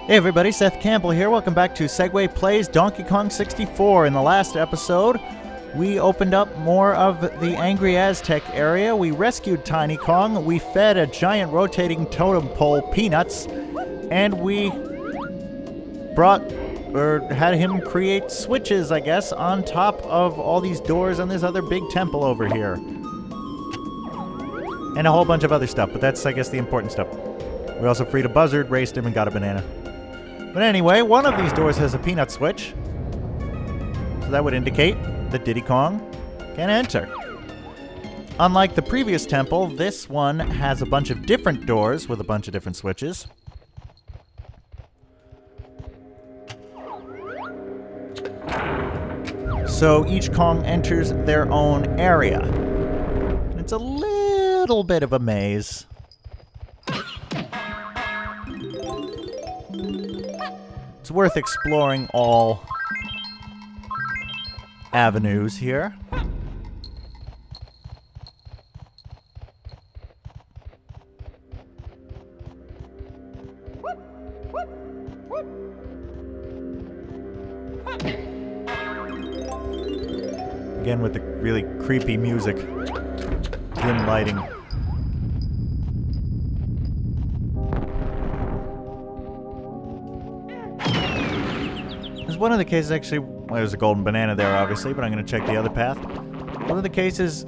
Hey everybody, Seth Campbell here. Welcome back to Segway Plays Donkey Kong 64. In the last episode, we opened up more of the Angry Aztec area. We rescued Tiny Kong. We fed a giant rotating totem pole peanuts. And we had him create switches, I guess, on top of all these doors and this other big temple over here. And a whole bunch of other stuff, but that's, I guess, the important stuff. We also freed a buzzard, raced him, and got a banana. But anyway, one of these doors has a peanut switch. So that would indicate that Diddy Kong can enter. Unlike the previous temple, this one has a bunch of different doors with a bunch of different switches. So each Kong enters their own area. And it's a little bit of a maze. It's worth exploring all avenues here. Again with the really creepy music. Dim lighting. One of the cases actually, well, there's a golden banana there obviously, but I'm going to check the other path. One of the cases,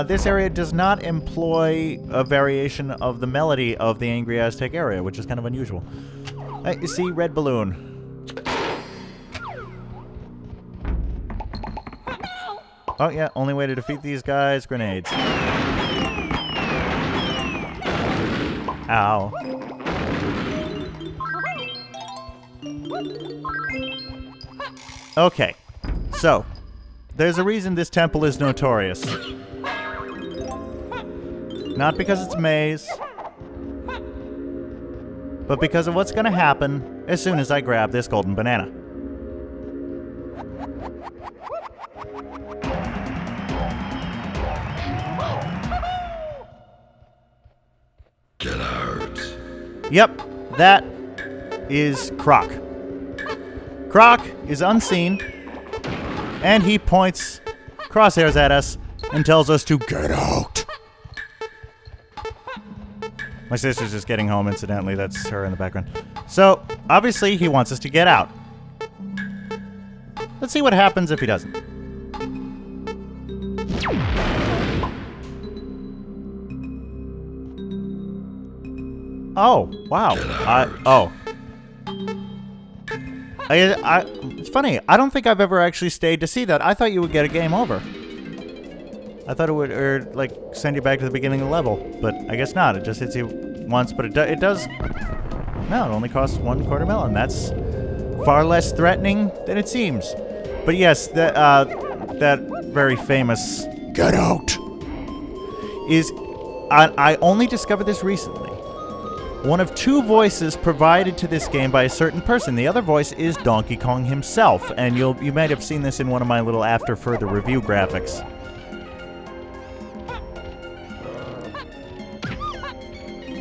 this area does not employ a variation of the melody of the Angry Aztec area, which is kind of unusual. You see, red balloon. Oh yeah, only way to defeat these guys, grenades. Ow. Okay, so, there's a reason this temple is notorious. Not because it's a maze, but because of what's gonna happen as soon as I grab this golden banana. Get out. Yep, that is Croc. Croc is unseen, and he points crosshairs at us and tells us to get out. My sister's just getting home, incidentally. That's her in the background. So, obviously, he wants us to get out. Let's see what happens if he doesn't. Oh, wow. It's funny. I don't think I've ever actually stayed to see that. I thought you would get a game over. I thought it would, like, send you back to the beginning of the level. But I guess not. It just hits you once. But it does... No, it only costs 1/4 million. That's far less threatening than it seems. But yes, that very famous "Get out" is... I only discovered this recently. One of two voices provided to this game by a certain person. The other voice is Donkey Kong himself, and you might have seen this in one of my little after further review graphics.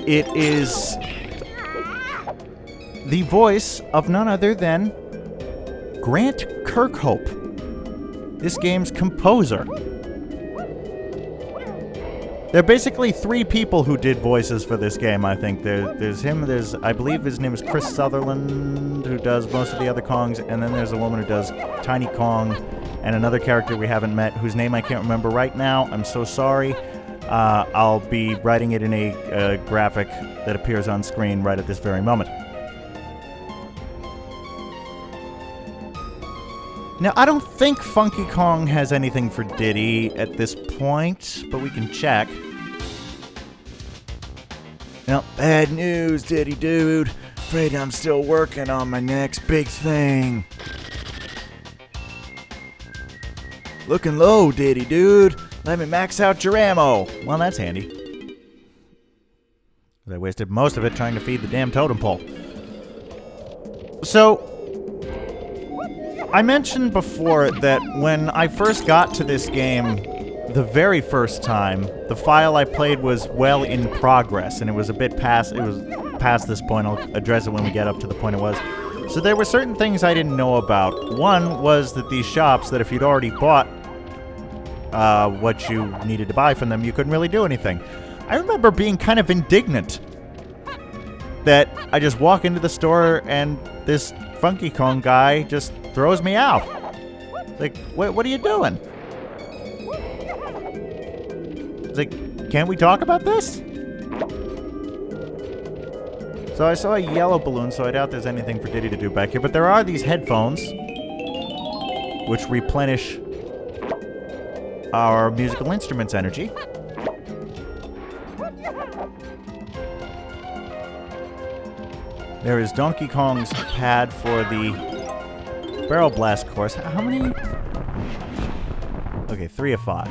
It is the voice of none other than Grant Kirkhope, this game's composer. There are basically three people who did voices for this game, I think. There's him, I believe his name is Chris Sutherland, who does most of the other Kongs, and then there's a woman who does Tiny Kong, and another character we haven't met, whose name I can't remember right now. I'm so sorry. I'll be writing it in a graphic that appears on screen right at this very moment. Now, I don't think Funky Kong has anything for Diddy at this point, but we can check. Now, bad news, Diddy dude. Afraid I'm still working on my next big thing. Looking low, Diddy dude. Let me max out your ammo. Well, that's handy. I wasted most of it trying to feed the damn totem pole. So... I mentioned before that when I first got to this game, the very first time, the file I played was well in progress, and it was a bit past. It was past this point. I'll address it when we get up to the point it was. So there were certain things I didn't know about. One was that these shops, that if you'd already bought what you needed to buy from them, you couldn't really do anything. I remember being kind of indignant that I just walk into the store and this Funky Kong guy just throws me out. It's like, what are you doing? It's like, can't we talk about this? So I saw a yellow balloon, so I doubt there's anything for Diddy to do back here. But there are these headphones, which replenish our musical instruments energy. There is Donkey Kong's pad for the Barrel Blast course. How many? Okay, 3 of 5.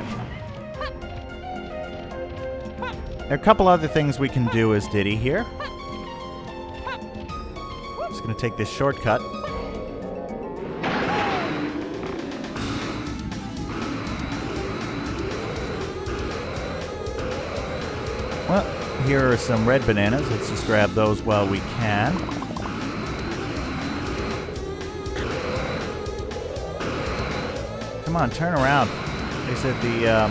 There are a couple other things we can do as Diddy here. Just gonna take this shortcut. Well, here are some red bananas. Let's just grab those while we can. Come on, turn around. They said the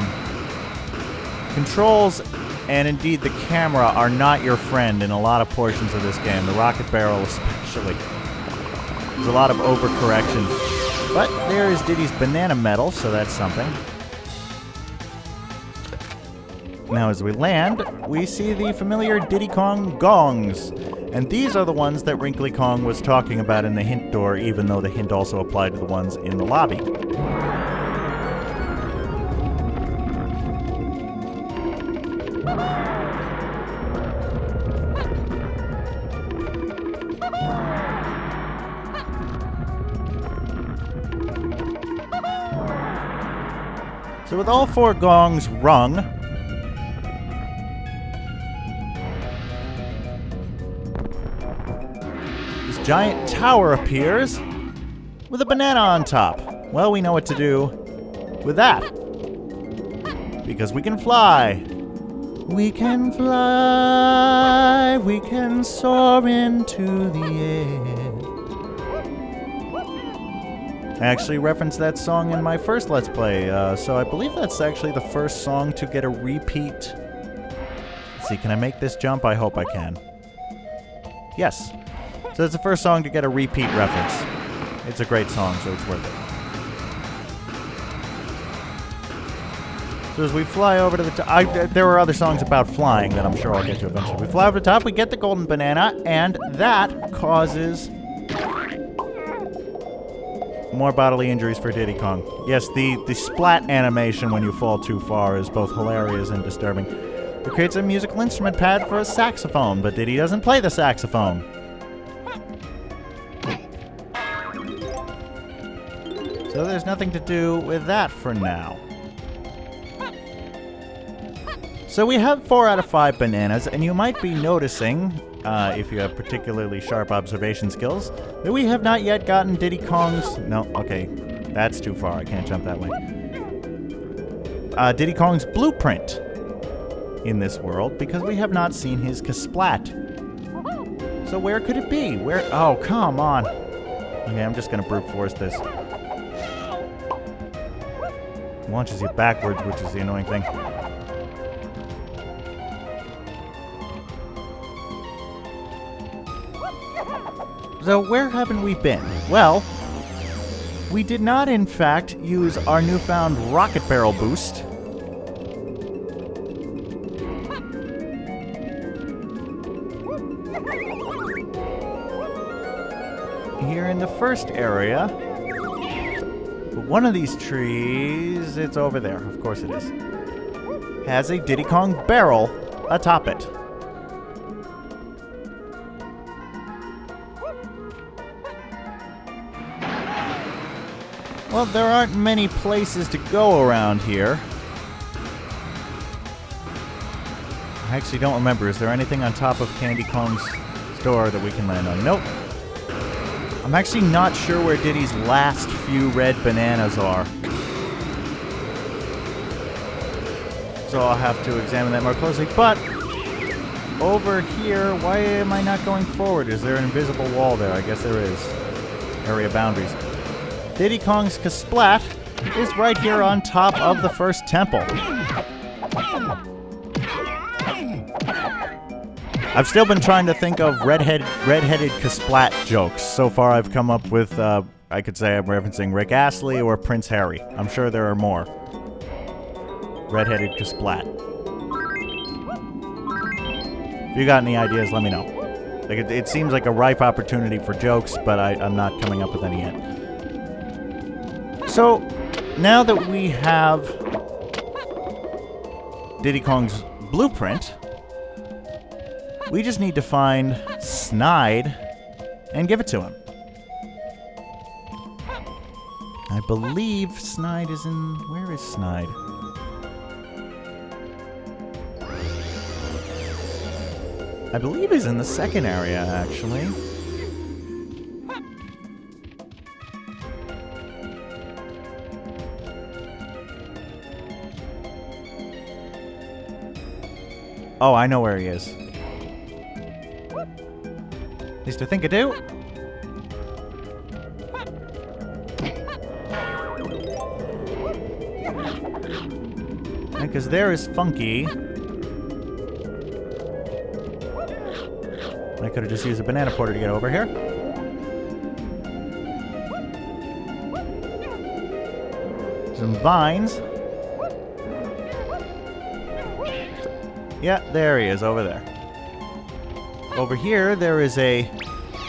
controls and indeed the camera are not your friend in a lot of portions of this game. The rocket barrel especially. There's a lot of overcorrection. But there is Diddy's banana medal, so that's something. Now as we land, we see the familiar Diddy Kong gongs. And these are the ones that Wrinkly Kong was talking about in the hint door, even though the hint also applied to the ones in the lobby. So with all 4 gongs rung, this giant tower appears with a banana on top. Well, we know what to do with that. Because we can fly. We can fly. We can soar into the air. I actually referenced that song in my first Let's Play, so I believe that's actually the first song to get a repeat. Let's see, can I make this jump? I hope I can. Yes. So it's the first song to get a repeat reference. It's a great song, so it's worth it. So as we fly over to the top, there are other songs about flying that I'm sure I'll get to eventually. We fly over the top, we get the golden banana, and that causes more bodily injuries for Diddy Kong. Yes, the splat animation when you fall too far is both hilarious and disturbing. It creates a musical instrument pad for a saxophone, but Diddy doesn't play the saxophone. So there's nothing to do with that for now. So we have 4 out of 5 bananas, and you might be noticing, if you have particularly sharp observation skills, that we have not yet gotten Diddy Kong's... No, okay, that's too far. I can't jump that way. Diddy Kong's blueprint in this world, because we have not seen his Kasplat. So where could it be? Where? Oh, come on. Okay, I'm just going to brute force this. Launches you backwards, which is the annoying thing. So where haven't we been? Well, we did not, in fact, use our newfound rocket barrel boost. Here in the first area. But one of these trees, it's over there, of course it is, has a Diddy Kong barrel atop it. Well, there aren't many places to go around here. I actually don't remember. Is there anything on top of Candy Kong's store that we can land on? Nope. I'm actually not sure where Diddy's last few red bananas are. So I'll have to examine that more closely. But over here, why am I not going forward? Is there an invisible wall there? I guess there is. Area boundaries. Diddy Kong's Kasplat is right here on top of the first temple. I've still been trying to think of redheaded Kasplat jokes. So far I've come up with, I could say I'm referencing Rick Astley or Prince Harry. I'm sure there are more. Redheaded Kasplat. If you got any ideas, let me know. Like it seems like a ripe opportunity for jokes, but I'm not coming up with any yet. So, now that we have Diddy Kong's blueprint, we just need to find Snide and give it to him. I believe Snide is in... Where is Snide? I believe he's in the second area, actually. Oh, I know where he is. At least I think I do. Because there is Funky. I could have just used a banana porter to get over here. Some vines. Yeah, there he is, over there. Over here, there is a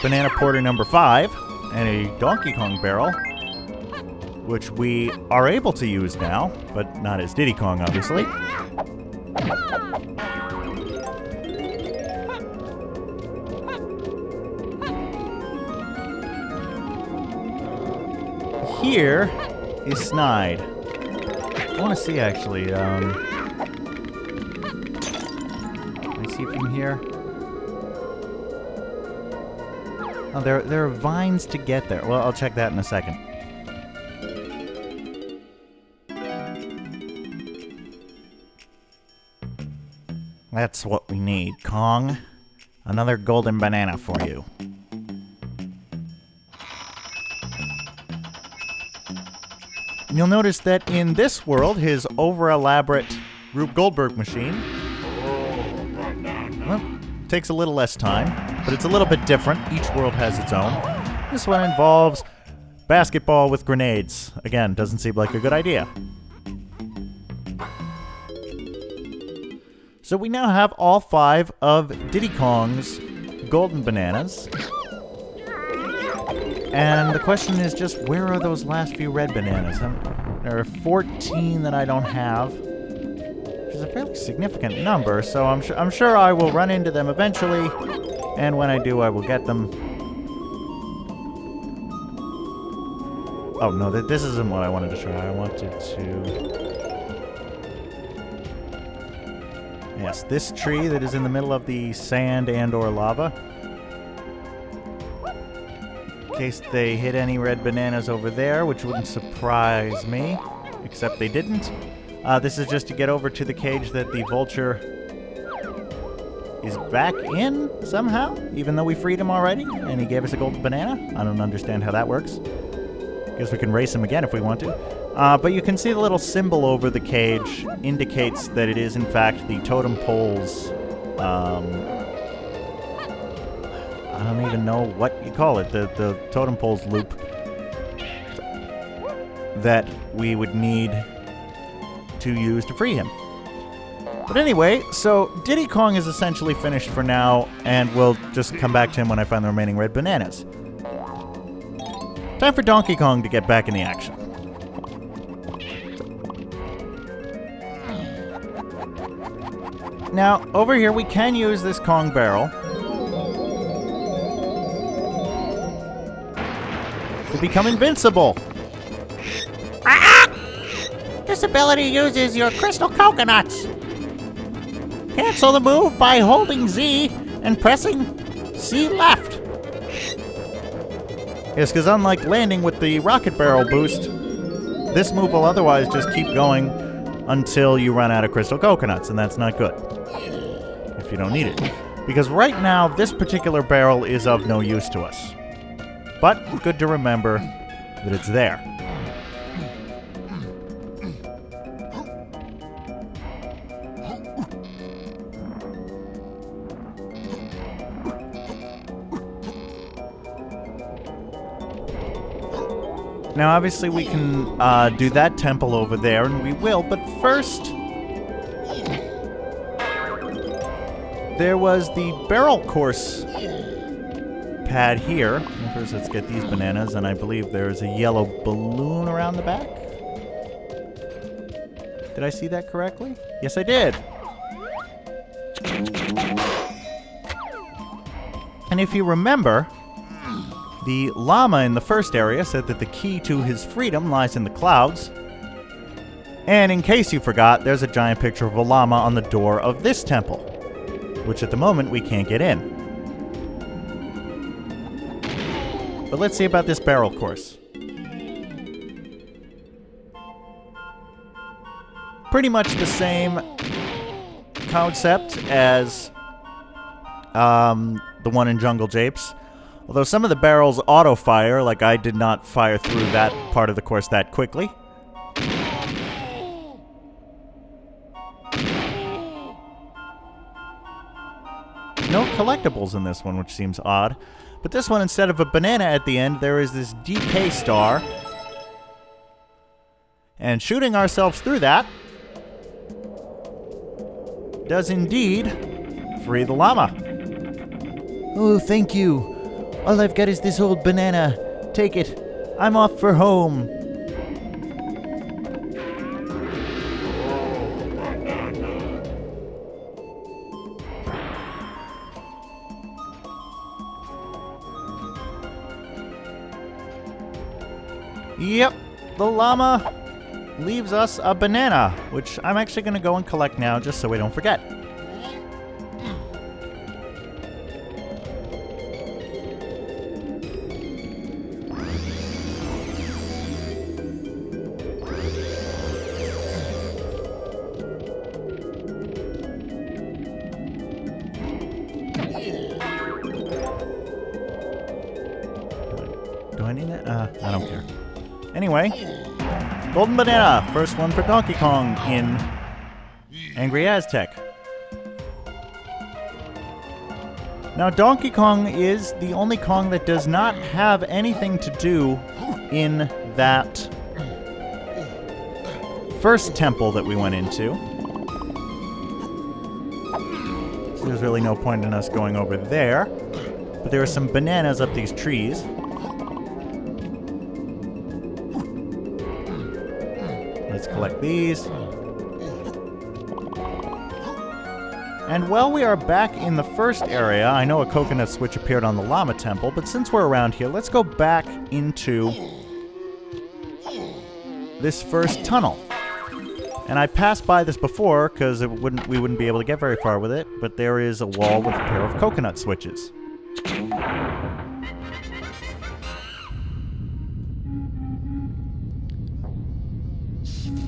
banana porter number 5 and a Donkey Kong barrel, which we are able to use now, but not as Diddy Kong, obviously. Here is Snide. I want to see, actually, let me see from here. Oh, there are vines to get there. Well, I'll check that in a second. That's what we need, Kong. Another golden banana for you. You'll notice that in this world, his over-elaborate Rube Goldberg machine, well, takes a little less time, but it's a little bit different. Each world has its own. This one involves basketball with grenades. Again, doesn't seem like a good idea. So we now have all 5 of Diddy Kong's golden bananas. And the question is just, where are those last few red bananas? There are 14 that I don't have, which is a fairly significant number, so I'm sure I will run into them eventually, and when I do, I will get them. Oh, no, this isn't what I wanted to try. I wanted to... Yes, this tree that is in the middle of the sand and or lava. In case they hit any red bananas over there, which wouldn't surprise me, except they didn't. This is just to get over to the cage that the vulture is back in somehow, even though we freed him already, and he gave us a golden banana. I don't understand how that works. Guess we can race him again if we want to. But you can see the little symbol over the cage indicates that it is, in fact, the totem pole's, I don't even know what you call it, the totem pole's loop that we would need to use to free him. But anyway, so Diddy Kong is essentially finished for now, and we'll just come back to him when I find the remaining red bananas. Time for Donkey Kong to get back in the action. Now, over here we can use this Kong barrel to become invincible. This ability uses your crystal coconuts. Cancel the move by holding Z and pressing C left. Yes, because unlike landing with the rocket barrel boost, this move will otherwise just keep going until you run out of crystal coconuts, and that's not good if you don't need it. Because right now, this particular barrel is of no use to us. But good to remember that it's there. Now, obviously, we can do that temple over there, and we will, but first, there was the barrel course pad here. First, let's get these bananas, and I believe there's a yellow balloon around the back. Did I see that correctly? Yes, I did. And if you remember, the llama in the first area said that the key to his freedom lies in the clouds. And in case you forgot, there's a giant picture of a llama on the door of this temple, which at the moment we can't get in. But let's see about this barrel course. Pretty much the same concept as the one in Jungle Japes. Although some of the barrels auto-fire, like I did not fire through that part of the course that quickly. No collectibles in this one, which seems odd. But this one, instead of a banana at the end, there is this DK star. And shooting ourselves through that does indeed free the llama. Oh, thank you. All I've got is this old banana. Take it. I'm off for home. Yep, the llama leaves us a banana, which I'm actually going to go and collect now just so we don't forget. Do I need that? I don't care. Anyway, golden banana, first one for Donkey Kong in Angry Aztec. Now, Donkey Kong is the only Kong that does not have anything to do in that first temple that we went into. So there's really no point in us going over there. But there are some bananas up these trees. Let's collect these. And while we are back in the first area, I know a coconut switch appeared on the llama temple, but since we're around here, let's go back into this first tunnel. And I passed by this before because we wouldn't be able to get very far with it, but there is a wall with a pair of coconut switches.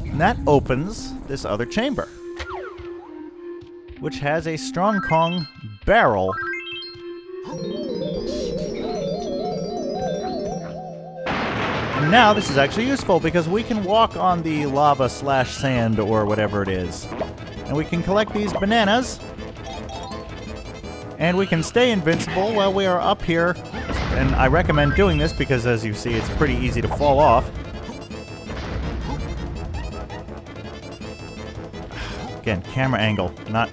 And that opens this other chamber, which has a Strong Kong barrel. And now this is actually useful because we can walk on the lava / sand or whatever it is. And we can collect these bananas. And we can stay invincible while we are up here. And I recommend doing this because, as you see, it's pretty easy to fall off. Again, camera angle, not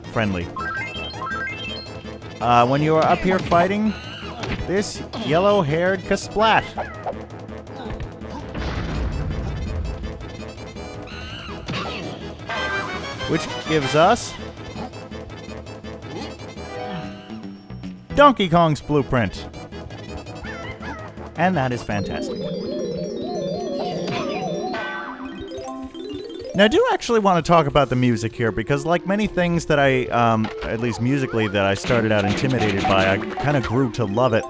friendly. When you are up here fighting this yellow-haired Kasplat. Which gives us Donkey Kong's blueprint. And that is fantastic. Now, I do actually want to talk about the music here, because like many things that I, at least musically, that I started out intimidated by, I kind of grew to love it.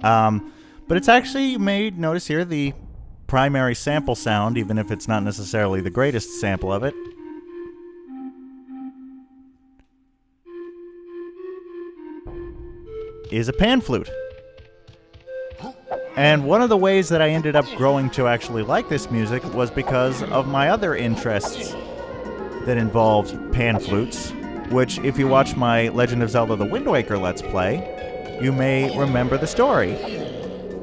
But it's actually, you may notice here, the primary sample sound, even if it's not necessarily the greatest sample of it, is a pan flute. And one of the ways that I ended up growing to actually like this music was because of my other interests that involved pan flutes, which, if you watch my Legend of Zelda The Wind Waker Let's Play, you may remember the story.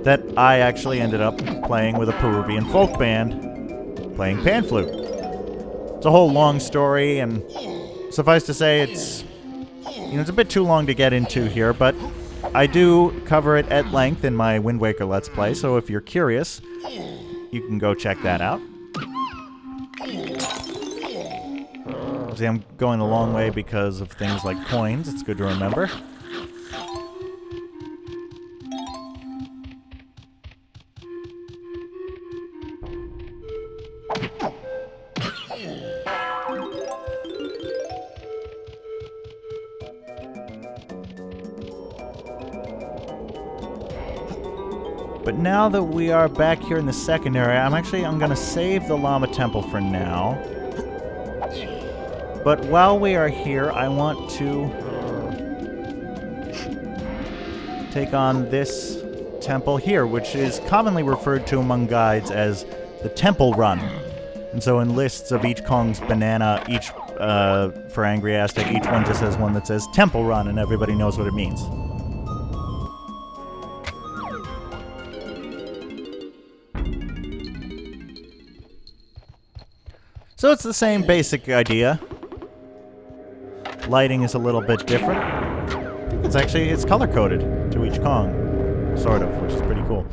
That I actually ended up playing with a Peruvian folk band playing pan flute. It's a whole long story, and suffice to say, it's a bit too long to get into here, but I do cover it at length in my Wind Waker Let's Play, so if you're curious, you can go check that out. See, I'm going a long way because of things like coins. It's good to remember. But now that we are back here in the second area, I'm going to save the Llama Temple for now. But while we are here, I want to take on this temple here, which is commonly referred to among guides as the Temple Run. And so in lists of each Kong's banana, each for Angry Aztec, each one just has one that says Temple Run, and everybody knows what it means. So it's the same basic idea. Lighting is a little bit different. It's color-coded to each Kong, sort of, which is pretty cool.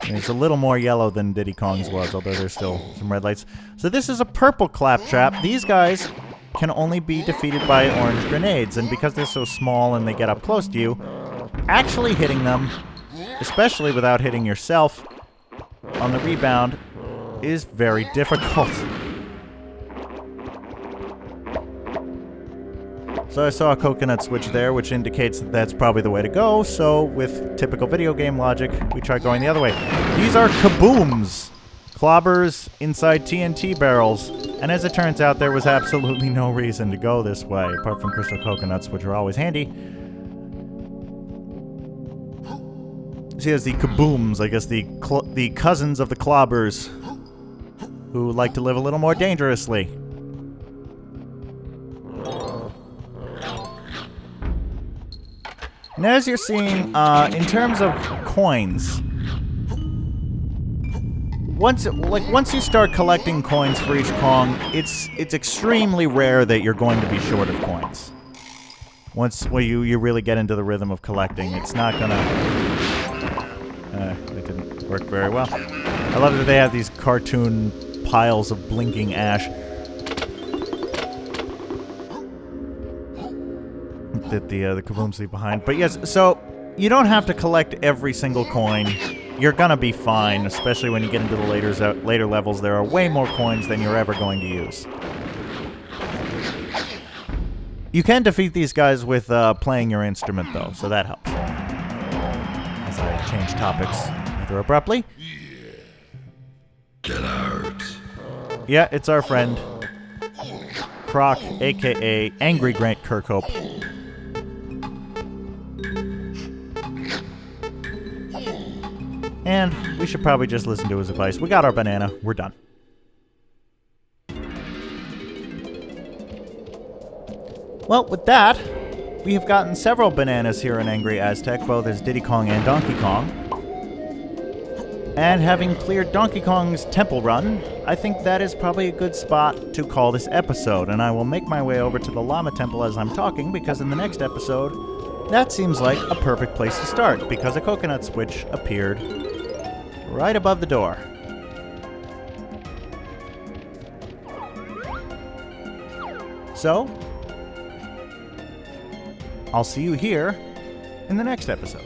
And it's a little more yellow than Diddy Kong's was, although there's still some red lights. So this is a purple claptrap. These guys can only be defeated by orange grenades, and because they're so small and they get up close to you, actually hitting them, especially without hitting yourself on the rebound, is very difficult. So I saw a coconut switch there, which indicates that that's probably the way to go, so with typical video game logic, we try going the other way. These are kabooms! Clobbers inside TNT barrels, and as it turns out, there was absolutely no reason to go this way, apart from crystal coconuts, which are always handy. See, as the kabooms, I guess the cousins of the clobbers, who like to live a little more dangerously. And as you're seeing, in terms of coins, once you start collecting coins for each Kong, it's extremely rare that you're going to be short of coins. Once you really get into the rhythm of collecting, it's not gonna... it didn't work very well. I love that they have these cartoon piles of blinking ash that the kabooms leave behind. But yes, so you don't have to collect every single coin. You're gonna be fine, especially when you get into the later levels. There are way more coins than you're ever going to use. You can defeat these guys with playing your instrument, though, so that helps. As I change topics rather abruptly. Get out. Yeah, it's our friend Croc, aka Angry Grant Kirkhope. And we should probably just listen to his advice. We got our banana. We're done. Well, with that, we have gotten several bananas here in Angry Aztec, both as Diddy Kong and Donkey Kong. And having cleared Donkey Kong's Temple Run, I think that is probably a good spot to call this episode. And I will make my way over to the Llama Temple as I'm talking, because in the next episode, that seems like a perfect place to start, because a coconut switch appeared right above the door. So, I'll see you here in the next episode.